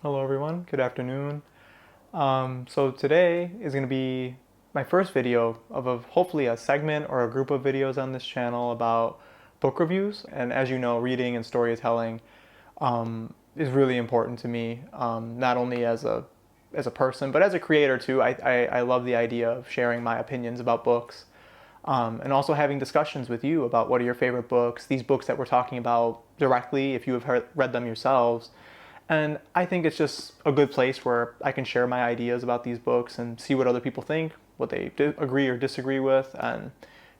Hello everyone, good afternoon. So today is going to be my first video of hopefully a segment or a group of videos on this channel about book reviews. And as you know, reading and storytelling is really important to me, not only as a person, but as a creator too. I love the idea of sharing my opinions about books, and also having discussions with you about what are your favorite books, these books that we're talking about directly, if you have read them yourselves. And I think it's just a good place where I can share my ideas about these books and see what other people think, what they agree or disagree with, and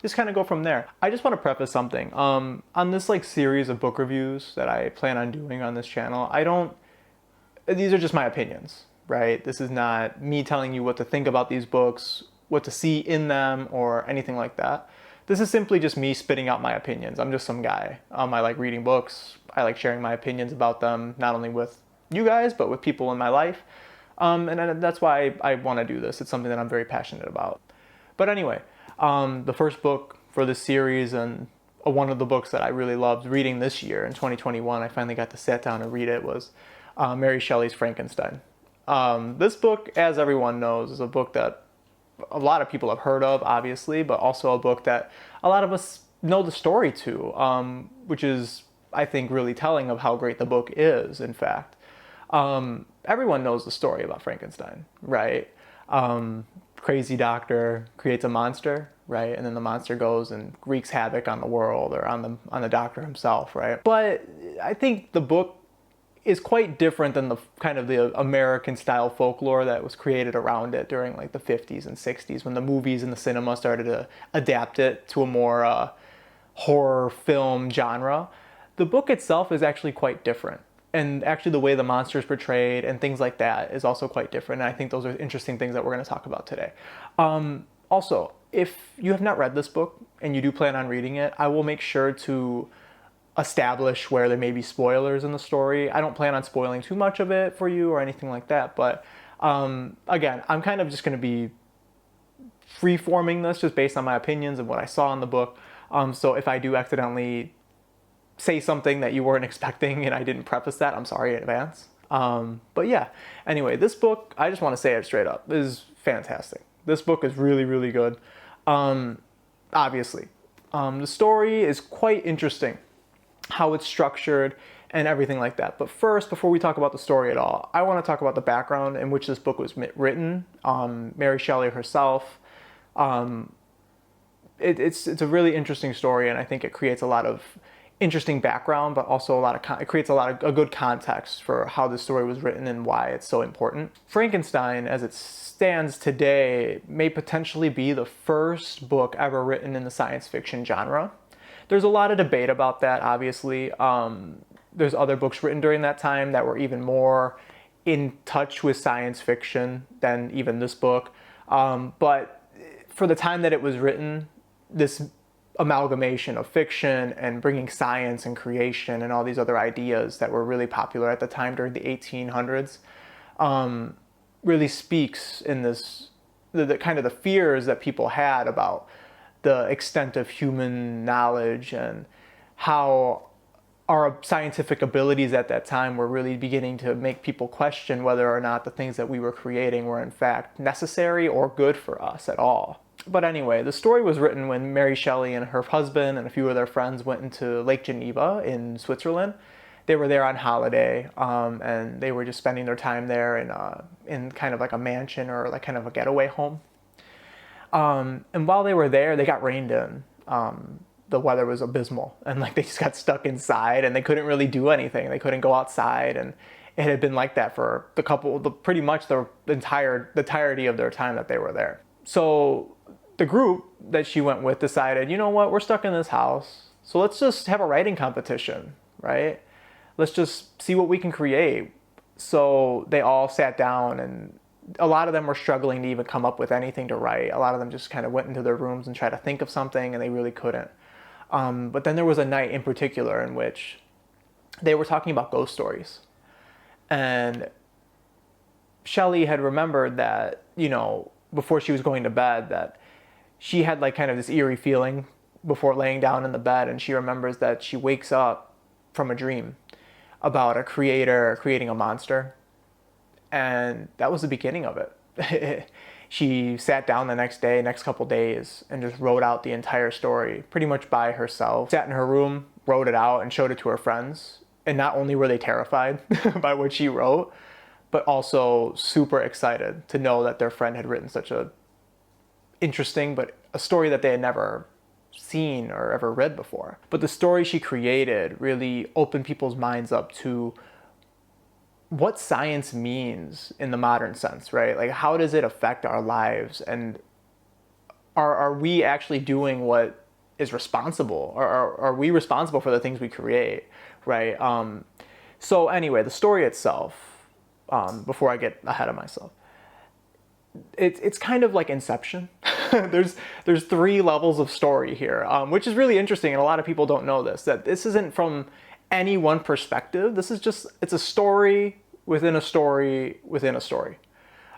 just kind of go from there. I just want to preface something. On this series of book reviews that I plan on doing on this channel, these are just my opinions, right? This is not me telling you what to think about these books, what to see in them, or anything like that. This is simply just me spitting out my opinions. I'm just some guy. I like reading books. I like sharing my opinions about them, not only with you guys, but with people in my life. And that's why I want to do this. It's something that I'm very passionate about. But anyway, the first book for this series, and one of the books that I really loved reading this year in 2021, I finally got to sit down and read it, was Mary Shelley's Frankenstein. This book, as everyone knows, is a book that a lot of people have heard of, obviously, but also a book that a lot of us know the story to, which is, I think, really telling of how great the book is, in fact. Everyone knows the story about Frankenstein, right? Crazy doctor creates a monster, right? And then the monster goes and wreaks havoc on the world, or on the doctor himself, right? But I think the book is quite different than the kind of the American style folklore that was created around it during the 50s and 60s, when the movies and the cinema started to adapt it to a more horror film genre. The book itself is actually quite different. And actually the way the monster is portrayed and things like that is also quite different. And I think those are interesting things that we're going to talk about today. Also, if you have not read this book and you do plan on reading it, I will make sure to establish where there may be spoilers in the story. I don't plan on spoiling too much of it for you or anything like that, but again, I'm kind of just going to be free-forming this just based on my opinions and what I saw in the book. So if I do accidentally say something that you weren't expecting and I didn't preface that, I'm sorry in advance. But yeah, anyway, this book, I just want to say it straight up, is fantastic. This book is really, really good. Obviously, the story is quite interesting, how it's structured and everything like that. But first, before we talk about the story at all, I want to talk about the background in which this book was written. Mary Shelley herself. It's a really interesting story, and I think it creates a lot of interesting background, but also it creates a good context for how this story was written and why it's so important. Frankenstein, as it stands today, may potentially be the first book ever written in the science fiction genre. There's a lot of debate about that, obviously. There's other books written during that time that were even more in touch with science fiction than even this book. But for the time that it was written, this amalgamation of fiction and bringing science and creation and all these other ideas that were really popular at the time during the 1800s really speaks in the kind of the fears that people had about the extent of human knowledge and how our scientific abilities at that time were really beginning to make people question whether or not the things that we were creating were in fact necessary or good for us at all. But anyway, the story was written when Mary Shelley and her husband and a few of their friends went into Lake Geneva in Switzerland. They were there on holiday, and they were just spending their time there in kind of like a mansion or kind of a getaway home. And while they were there, they got rained in. The weather was abysmal, and they just got stuck inside, and they couldn't really do anything. They couldn't go outside, and it had been like that for pretty much the entirety of their time that they were there. So the group that she went with decided, you know what, we're stuck in this house, so let's just have a writing competition, right? Let's just see what we can create. So they all sat down, and a lot of them were struggling to even come up with anything to write. A lot of them just kind of went into their rooms and tried to think of something, and they really couldn't. But then there was a night in particular in which they were talking about ghost stories. And Shelley had remembered that, before she was going to bed, that she had kind of this eerie feeling before laying down in the bed. And she remembers that she wakes up from a dream about a creator creating a monster. And that was the beginning of it. She sat down the next couple days, and just wrote out the entire story pretty much by herself. Sat in her room, wrote it out, and showed it to her friends. And not only were they terrified by what she wrote, but also super excited to know that their friend had written such a interesting, but a story that they had never seen or ever read before. But the story she created really opened people's minds up to what science means in the modern sense, right? Like, how does it affect our lives? And are we actually doing what is responsible? Or are we responsible for the things we create, right? So anyway, the story itself, before I get ahead of myself, it's kind of like Inception. There's 3 levels of story here, which is really interesting, and a lot of people don't know this, that this isn't from any one perspective. This is just, it's a story within a story within a story.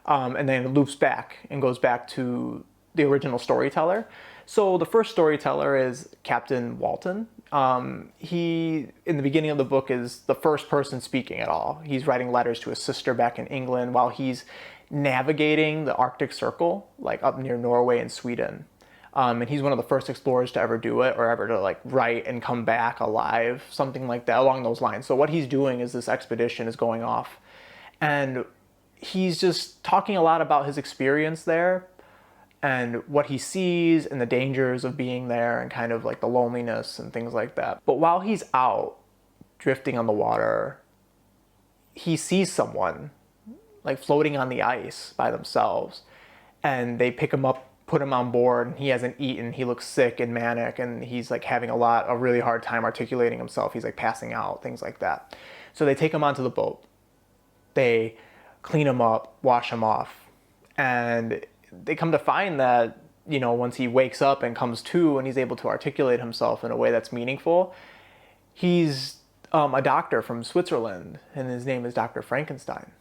And then it loops back and goes back to the original storyteller. So the first storyteller is Captain Walton. He, in the beginning of the book, is the first person speaking at all. He's writing letters to his sister back in England while he's navigating the Arctic Circle, like up near Norway and Sweden. And he's one of the first explorers to ever do it, or ever to like write and come back alive, something like that, along those lines. So what he's doing is this expedition is going off, and he's just talking a lot about his experience there and what he sees and the dangers of being there and kind of like the loneliness and things like that. But while he's out drifting on the water, he sees someone like floating on the ice by themselves, and they pick him up, put him on board, and he hasn't eaten. He looks sick and manic, and he's like having a really hard time articulating himself. He's like passing out, things like that. So they take him onto the boat. They clean him up, wash him off, and they come to find that, you know, once he wakes up and comes to and he's able to articulate himself in a way that's meaningful, he's a doctor from Switzerland, and his name is Dr. Frankenstein.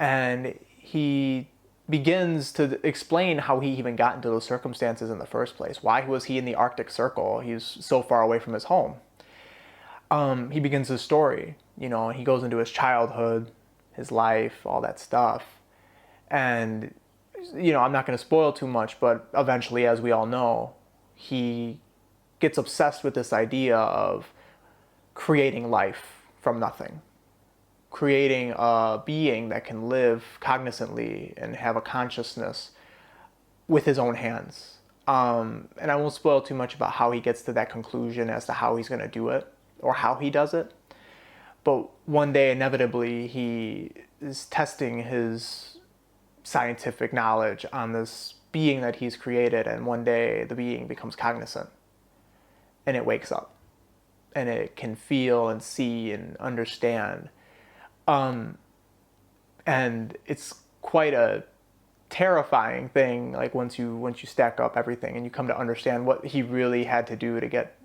And he begins to explain how he even got into those circumstances in the first place. Why was he in the Arctic Circle? He's so far away from his home. He begins his story, you know, and he goes into his childhood, his life, all that stuff. And, you know, I'm not going to spoil too much, but eventually, as we all know, he gets obsessed with this idea of creating life from nothing. Creating a being that can live cognizantly and have a consciousness with his own hands. And I won't spoil too much about how he gets to that conclusion as to how he's going to do it or how he does it. But one day, inevitably, he is testing his scientific knowledge on this being that he's created, and one day the being becomes cognizant, and it wakes up, and it can feel and see and understand. And it's quite a terrifying thing, like once you stack up everything and you come to understand what he really had to do to get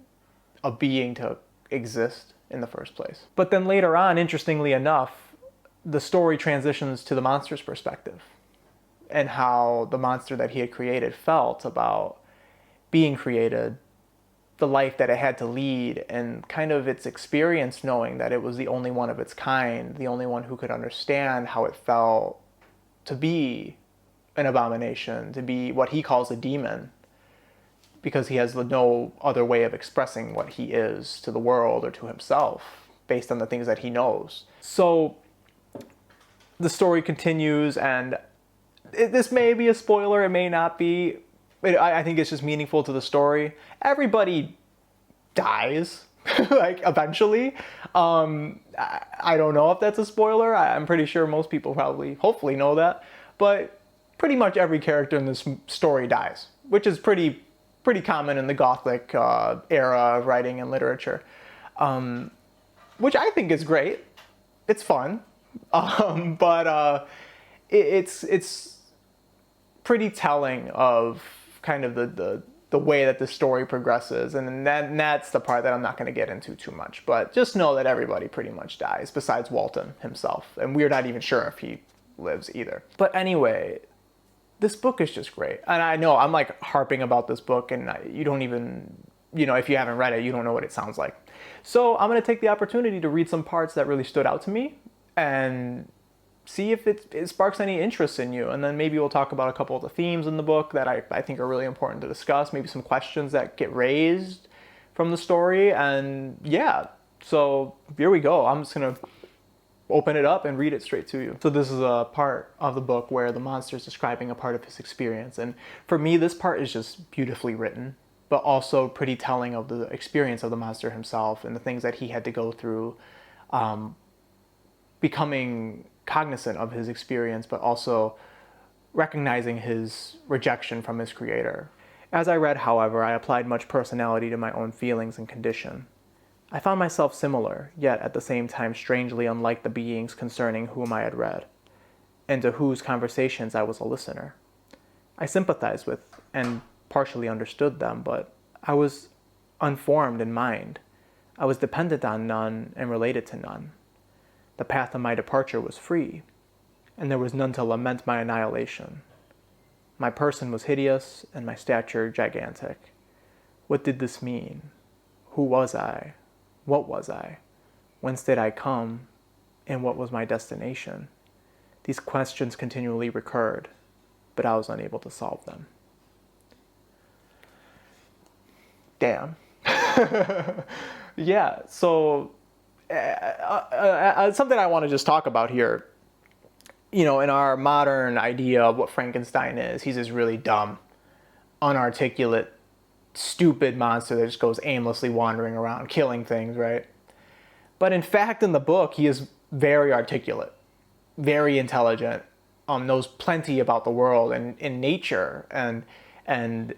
a being to exist in the first place. But then later on, interestingly enough, the story transitions to the monster's perspective and how the monster that he had created felt about being created, the life that it had to lead, and kind of its experience knowing that it was the only one of its kind, the only one who could understand how it felt to be an abomination, to be what he calls a demon, because he has no other way of expressing what he is to the world or to himself based on the things that he knows. So the story continues, and this may be a spoiler, it may not be. I think it's just meaningful to the story. Everybody dies, like, eventually. I don't know if that's a spoiler. I'm pretty sure most people probably, hopefully, know that. But pretty much every character in this story dies, which is pretty common in the Gothic era of writing and literature, which I think is great. It's fun, but it's pretty telling of kind of the way that the story progresses, and that's the part that I'm not going to get into too much. But just know that everybody pretty much dies besides Walton himself, and we're not even sure if he lives either. But anyway, this book is just great, and I know I'm like harping about this book, and you don't even, you know, if you haven't read it, you don't know what it sounds like. So I'm going to take the opportunity to read some parts that really stood out to me and see if it sparks any interest in you. And then maybe we'll talk about a couple of the themes in the book that I think are really important to discuss, maybe some questions that get raised from the story. And yeah, so here we go. I'm just going to open it up and read it straight to you. So this is a part of the book where the monster is describing a part of his experience. And for me, this part is just beautifully written, but also pretty telling of the experience of the monster himself and the things that he had to go through, becoming cognizant of his experience, but also recognizing his rejection from his creator. As I read, however, I applied much personality to my own feelings and condition. I found myself similar, yet at the same time strangely unlike the beings concerning whom I had read, and to whose conversations I was a listener. I sympathized with and partially understood them, but I was unformed in mind. I was dependent on none and related to none. The path of my departure was free, and there was none to lament my annihilation. My person was hideous, and my stature gigantic. What did this mean? Who was I? What was I? Whence did I come? And what was my destination? These questions continually recurred, but I was unable to solve them. Damn. Yeah, so something I want to just talk about here. You know, in our modern idea of what Frankenstein is, he's this really dumb, unarticulate, stupid monster that just goes aimlessly wandering around killing things, right? But in fact, in the book, he is very articulate, very intelligent, knows plenty about the world and in nature, and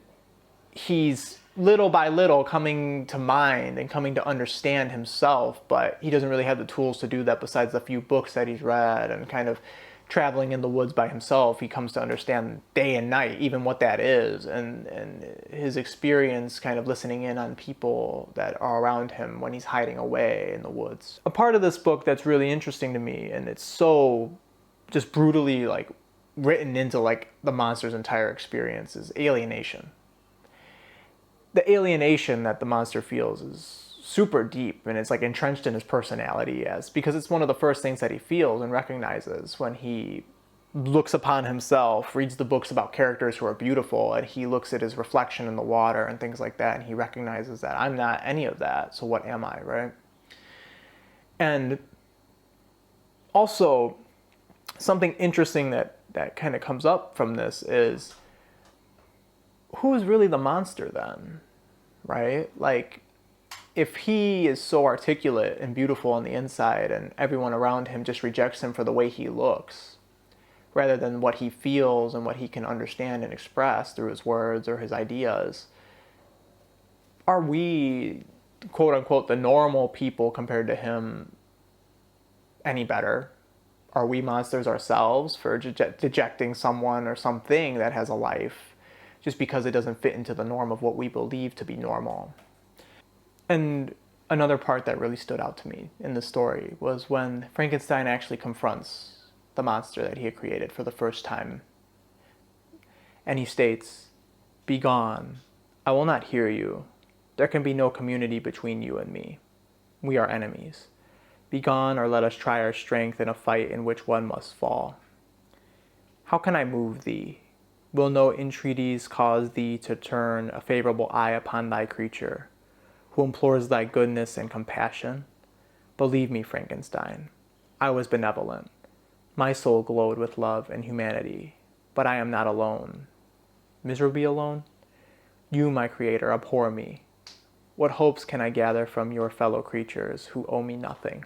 he's little by little coming to mind and coming to understand himself, but he doesn't really have the tools to do that besides the few books that he's read and kind of traveling in the woods by himself. He comes to understand day and night, even what that is, and his experience kind of listening in on people that are around him when he's hiding away in the woods. A part of this book that's really interesting to me, and it's so just brutally like written into like the monster's entire experience, is alienation. The alienation that the monster feels is super deep, and it's like entrenched in his personality, because it's one of the first things that he feels and recognizes when he looks upon himself, reads the books about characters who are beautiful, and he looks at his reflection in the water and things like that, and he recognizes that I'm not any of that, so what am I, right? And also, something interesting that kind of comes up from this is, who's really the monster then, right? Like, if he is so articulate and beautiful on the inside and everyone around him just rejects him for the way he looks, rather than what he feels and what he can understand and express through his words or his ideas, are we, quote unquote, the normal people compared to him any better? Are we monsters ourselves for dejecting someone or something that has a life just because it doesn't fit into the norm of what we believe to be normal? And another part that really stood out to me in the story was when Frankenstein actually confronts the monster that he had created for the first time. And he states, "Be gone. I will not hear you. There can be no community between you and me. We are enemies. Be gone, or let us try our strength in a fight in which one must fall. How can I move thee? Will no entreaties cause thee to turn a favorable eye upon thy creature, who implores thy goodness and compassion? Believe me, Frankenstein, I was benevolent. My soul glowed with love and humanity, but I am not alone. Miserably alone? You, my creator, abhor me. What hopes can I gather from your fellow creatures who owe me nothing?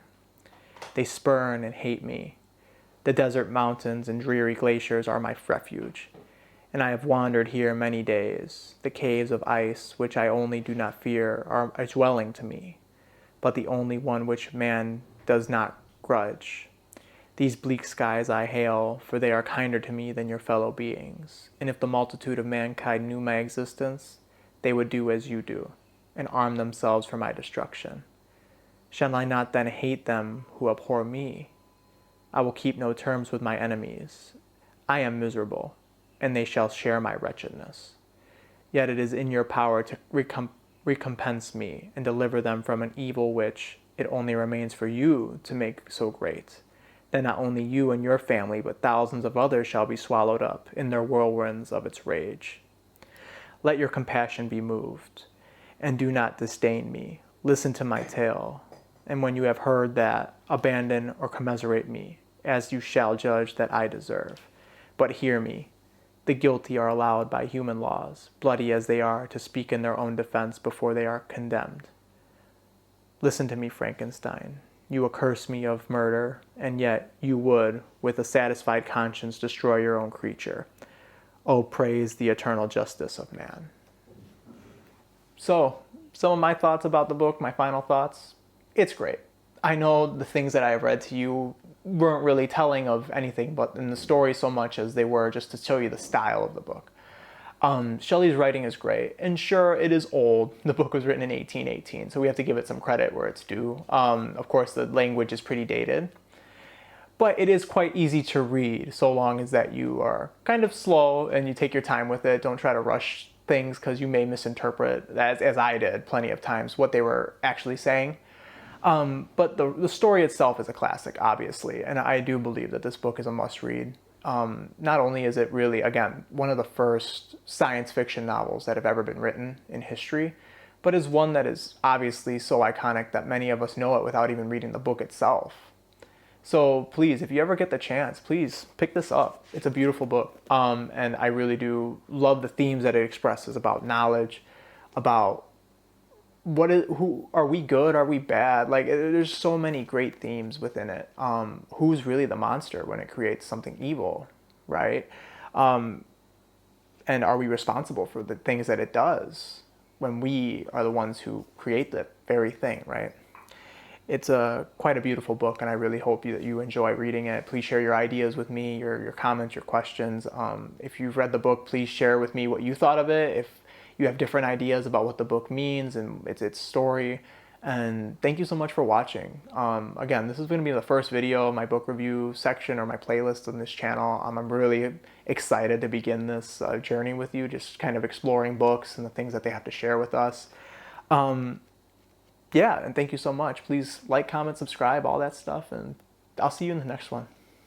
They spurn and hate me. The desert mountains and dreary glaciers are my refuge, and I have wandered here many days. The caves of ice, which I only do not fear, are a dwelling to me, but the only one which man does not grudge. These bleak skies I hail, for they are kinder to me than your fellow beings, and if the multitude of mankind knew my existence, they would do as you do, and arm themselves for my destruction. Shall I not then hate them who abhor me? I will keep no terms with my enemies. I am miserable, and they shall share my wretchedness. Yet it is in your power to recompense me and deliver them from an evil which it only remains for you to make so great, then not only you and your family, but thousands of others shall be swallowed up in their whirlwinds of its rage. Let your compassion be moved, and do not disdain me. Listen to my tale, and when you have heard that, abandon or commiserate me, as you shall judge that I deserve. But hear me. The guilty are allowed by human laws, bloody as they are, to speak in their own defense before they are condemned. Listen to me, Frankenstein. You accuse me of murder, and yet you would, with a satisfied conscience, destroy your own creature. Oh, praise the eternal justice of man. So, some of my thoughts about the book, my final thoughts, it's great. I know the things that I have read to you weren't really telling of anything but in the story so much as they were just to show you the style of the book. Shelley's writing is great, and sure, it is old. The book was written in 1818, so we have to give it some credit where it's due. Of course, the language is pretty dated, but it is quite easy to read, so long as that you are kind of slow and you take your time with it. Don't try to rush things, because you may misinterpret, as I did plenty of times, what they were actually saying. But the story itself is a classic, obviously, and I do believe that this book is a must-read. Not only is it really, again, one of the first science fiction novels that have ever been written in history, but is one that is obviously so iconic that many of us know it without even reading the book itself. So please, if you ever get the chance, please pick this up. It's a beautiful book, and I really do love the themes that it expresses about knowledge, about who are we good, are we bad? Like, there's so many great themes within it. Who's really the monster when it creates something evil, right? And are we responsible for the things that it does when we are the ones who create the very thing, right? It's quite a beautiful book, and I really hope that you enjoy reading it. Please share your ideas with me, your comments, your questions. If you've read the book, please share with me what you thought of it. If you have different ideas about what the book means and its story. And thank you so much for watching. Again, this is going to be the first video, my book review section or my playlist on this channel. I'm really excited to begin this journey with you, just kind of exploring books and the things that they have to share with us. Yeah, and thank you so much. Please like, comment, subscribe, all that stuff, and I'll see you in the next one.